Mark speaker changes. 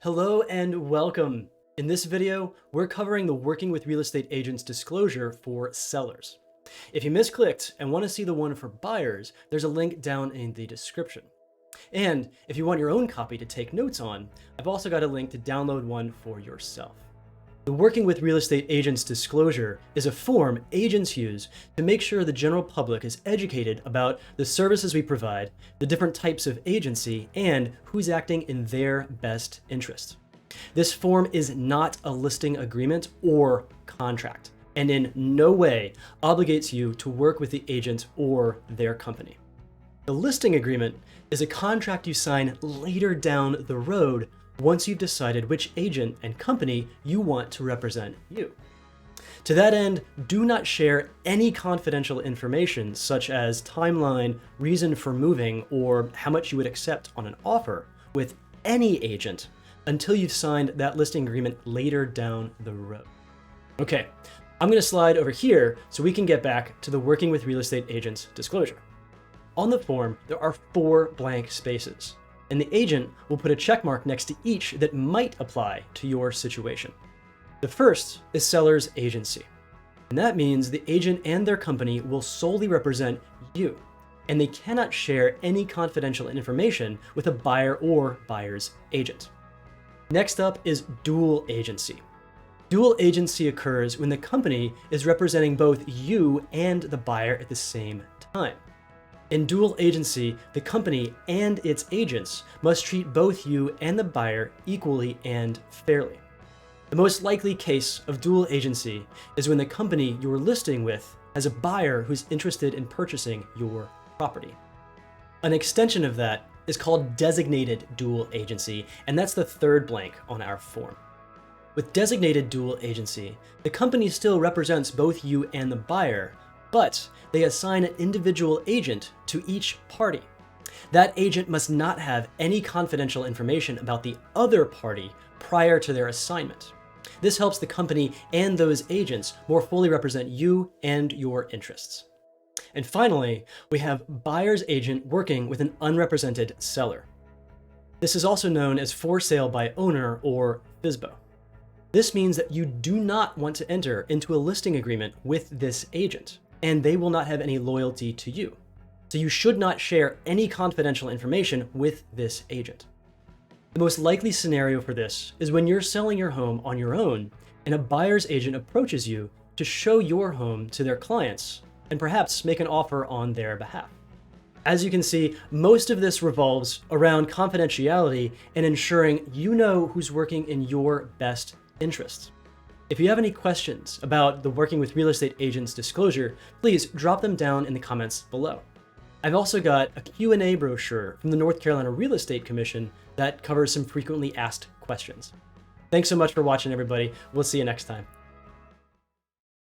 Speaker 1: Hello and welcome. In this video, we're covering the Working with Real Estate Agents disclosure for sellers. If you misclicked and want to see the one for buyers, there's a link down in the description. And if you want your own copy to take notes on, I've also got a link to download one for yourself. The Working with Real Estate Agents disclosure is a form agents use to make sure the general public is educated about the services we provide, the different types of agency, and who's acting in their best interest. This form is not a listing agreement or contract, and in no way obligates you to work with the agent or their company. The listing agreement is a contract you sign later down the road once you've decided which agent and company you want to represent you. To that end, do not share any confidential information such as timeline, reason for moving, or how much you would accept on an offer with any agent until you've signed that listing agreement later down the road. Okay, I'm going to slide over here so we can get back to the Working with Real Estate Agents disclosure. On the form, there are 4 blank spaces, and the agent will put a check mark next to each that might apply to your situation. The first is seller's agency, and that means the agent and their company will solely represent you, and they cannot share any confidential information with a buyer or buyer's agent. Next up is dual agency. Dual agency occurs when the company is representing both you and the buyer at the same time. In dual agency, the company and its agents must treat both you and the buyer equally and fairly. The most likely case of dual agency is when the company you're listing with has a buyer who's interested in purchasing your property. An extension of that is called designated dual agency, and that's the 3rd blank on our form. With designated dual agency, the company still represents both you and the buyer, but they assign an individual agent to each party. That agent must not have any confidential information about the other party prior to their assignment. This helps the company and those agents more fully represent you and your interests. And finally, we have buyer's agent working with an unrepresented seller. This is also known as for sale by owner or FSBO. This means that you do not want to enter into a listing agreement with this agent, and they will not have any loyalty to you. So you should not share any confidential information with this agent. The most likely scenario for this is when you're selling your home on your own and a buyer's agent approaches you to show your home to their clients and perhaps make an offer on their behalf. As you can see, most of this revolves around confidentiality and ensuring you know who's working in your best interests. If you have any questions about the Working with Real Estate Agents disclosure, please drop them down in the comments below. I've also got a Q&A brochure from the North Carolina Real Estate Commission that covers some frequently asked questions. Thanks so much for watching, everybody. We'll see you next time.